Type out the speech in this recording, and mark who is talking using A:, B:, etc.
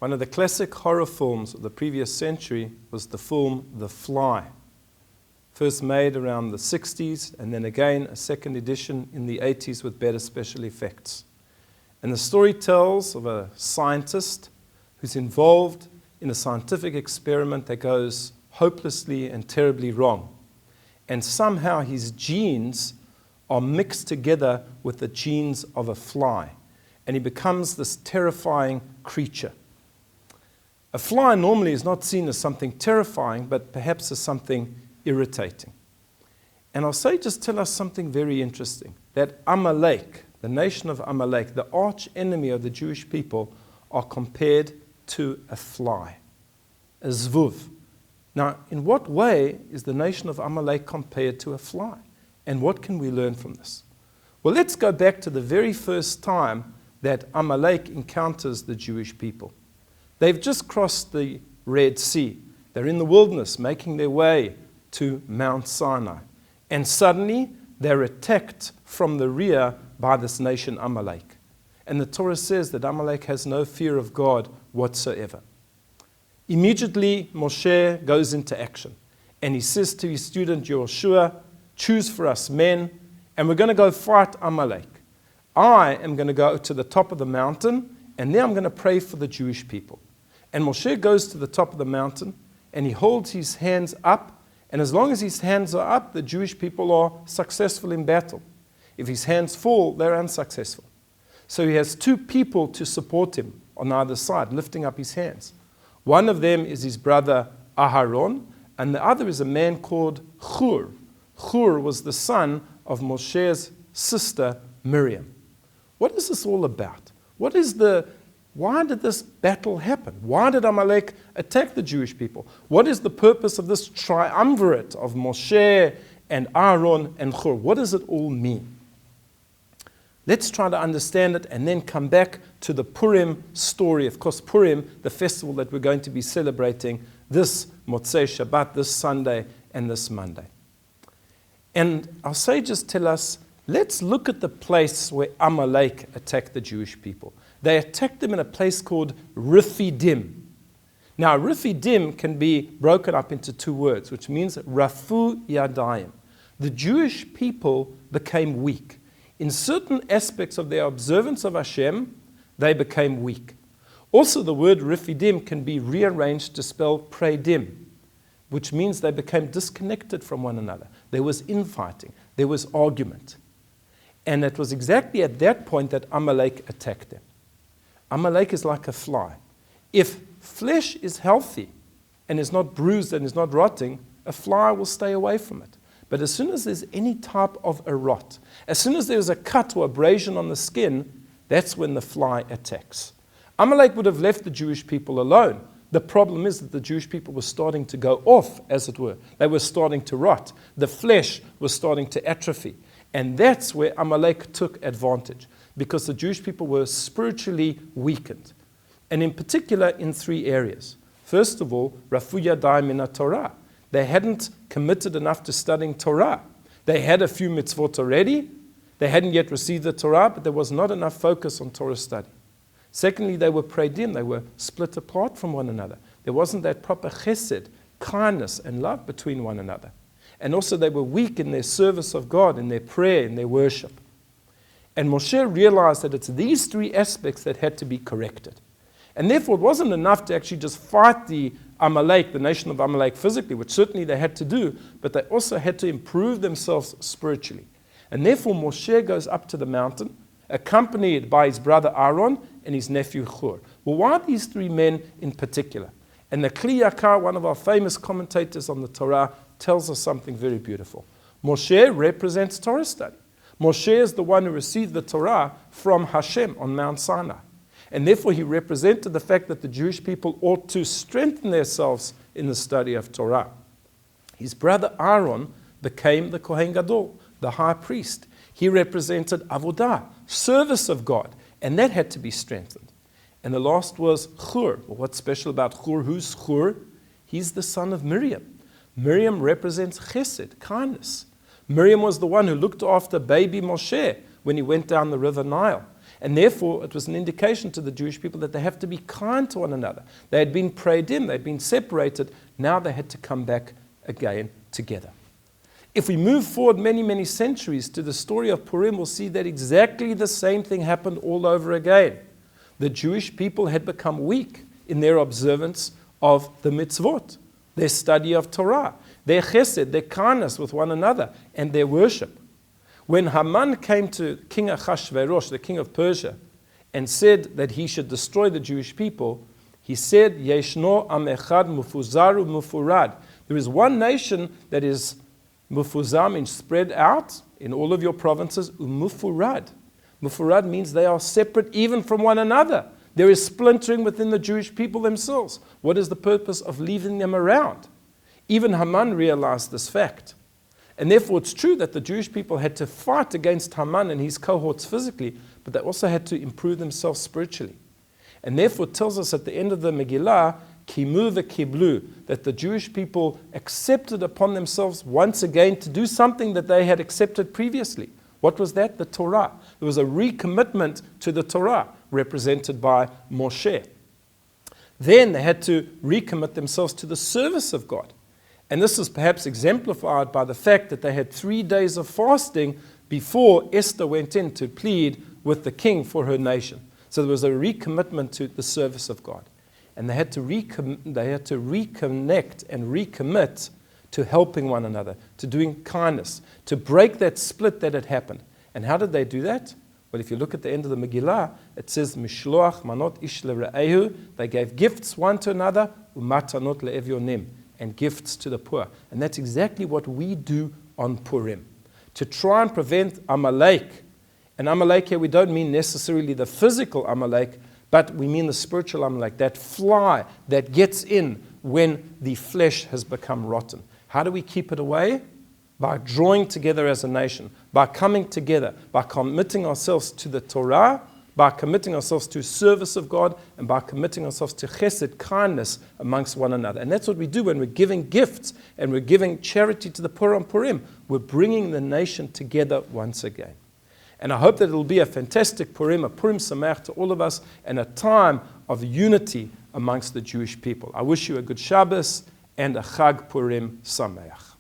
A: One of the classic horror films of the previous century was the film The Fly. First made around the 60s, and then again a second edition in the 80s with better special effects. And the story tells of a scientist who's involved in a scientific experiment that goes hopelessly and terribly wrong. And somehow his genes are mixed together with the genes of a fly. And he becomes this terrifying creature. A fly normally is not seen as something terrifying, but perhaps as something irritating. And I'll say, just tell us something very interesting, that Amalek, the nation of Amalek, the arch enemy of the Jewish people, are compared to a fly, a zvuv. Now, in what way is the nation of Amalek compared to a fly? And what can we learn from this? Well, let's go back to the very first time that Amalek encounters the Jewish people. They've just crossed the Red Sea. They're in the wilderness, making their way to Mount Sinai. And suddenly, they're attacked from the rear by this nation Amalek. And the Torah says that Amalek has no fear of God whatsoever. Immediately, Moshe goes into action. And he says to his student Yehoshua, choose for us men, and we're going to go fight Amalek. I am going to go to the top of the mountain, and there I'm going to pray for the Jewish people. And Moshe goes to the top of the mountain, and he holds his hands up, and as long as his hands are up, the Jewish people are successful in battle. If his hands fall, they're unsuccessful. So he has two people to support him on either side, lifting up his hands. One of them is his brother Aharon, and the other is a man called Chur. Chur was the son of Moshe's sister Miriam. What is this all about? Why did this battle happen? Why did Amalek attack the Jewish people? What is the purpose of this triumvirate of Moshe and Aaron and Chur? What does it all mean? Let's try to understand it and then come back to the Purim story. Of course, Purim, the festival that we're going to be celebrating this Motzei Shabbat, this Sunday and this Monday. And our sages tell us, let's look at the place where Amalek attacked the Jewish people. They attacked them in a place called Rephidim. Now, Rephidim can be broken up into two words, which means Rafu Yadayim. The Jewish people became weak. In certain aspects of their observance of Hashem, they became weak. Also, the word Rephidim can be rearranged to spell Predim, which means they became disconnected from one another. There was infighting. There was argument. And it was exactly at that point that Amalek attacked them. Amalek is like a fly. If flesh is healthy and is not bruised and is not rotting, a fly will stay away from it. But as soon as there's any type of a rot, as soon as there's a cut or abrasion on the skin, that's when the fly attacks. Amalek would have left the Jewish people alone. The problem is that the Jewish people were starting to go off, as it were. They were starting to rot. The flesh was starting to atrophy. And that's where Amalek took advantage, because the Jewish people were spiritually weakened. And in particular, in three areas. First of all, Rafu Yadayim min Torah. They hadn't committed enough to studying Torah. They had a few mitzvot already. They hadn't yet received the Torah, but there was not enough focus on Torah study. Secondly, they were predim. They were split apart from one another. There wasn't that proper chesed, kindness and love between one another. And also they were weak in their service of God, in their prayer, in their worship. And Moshe realized that it's these three aspects that had to be corrected. And therefore it wasn't enough to actually just fight the Amalek, the nation of Amalek physically, which certainly they had to do, but they also had to improve themselves spiritually. And therefore Moshe goes up to the mountain, accompanied by his brother Aaron and his nephew Chur. Well, why these three men in particular? And the Kli Yakar, one of our famous commentators on the Torah, tells us something very beautiful. Moshe represents Torah study. Moshe is the one who received the Torah from Hashem on Mount Sinai. And therefore he represented the fact that the Jewish people ought to strengthen themselves in the study of Torah. His brother Aaron became the Kohen Gadol, the high priest. He represented Avodah, service of God, and that had to be strengthened. And the last was Chur. Well, what's special about Chur? Who's Chur? He's the son of Miriam. Miriam represents chesed, kindness. Miriam was the one who looked after baby Moshe when he went down the river Nile. And therefore, it was an indication to the Jewish people that they have to be kind to one another. They had been prayed in, they'd been separated. Now they had to come back again together. If we move forward many, many centuries to the story of Purim, we'll see that exactly the same thing happened all over again. The Jewish people had become weak in their observance of the mitzvot, their study of Torah, their chesed, their kindness with one another, and their worship. When Haman came to King Achashverosh, the king of Persia, and said that he should destroy the Jewish people, he said, Yeshno am echad mufuzaru mufurad. There is one nation that is mufuzar, means spread out in all of your provinces, mufurad. Mufurad means they are separate even from one another. There is splintering within the Jewish people themselves. What is the purpose of leaving them around? Even Haman realized this fact. And therefore it's true that the Jewish people had to fight against Haman and his cohorts physically, but they also had to improve themselves spiritually. And therefore it tells us at the end of the Megillah, Kimu v'kiblu, that the Jewish people accepted upon themselves once again to do something that they had accepted previously. What was that? The Torah. There was a recommitment to the Torah, represented by Moshe. Then they had to recommit themselves to the service of God. And this is perhaps exemplified by the fact that they had 3 days of fasting before Esther went in to plead with the king for her nation. So there was a recommitment to the service of God. And they had to reconnect and recommit to helping one another, to doing kindness, to break that split that had happened. And how did they do that? Well, if you look at the end of the Megillah, it says, Mishloach manot ish le're'ehu, they gave gifts one to another, umatanot le'evyonim, and gifts to the poor. And that's exactly what we do on Purim, to try and prevent Amalek. And Amalek here, we don't mean necessarily the physical Amalek, but we mean the spiritual Amalek, that fly that gets in when the flesh has become rotten. How do we keep it away? By drawing together as a nation, by coming together, by committing ourselves to the Torah, by committing ourselves to service of God, and by committing ourselves to chesed, kindness amongst one another. And that's what we do when we're giving gifts and we're giving charity to the poor on Purim. We're bringing the nation together once again. And I hope that it will be a fantastic Purim, a Purim Sameach to all of us, and a time of unity amongst the Jewish people. I wish you a good Shabbos and a Chag Purim Sameach.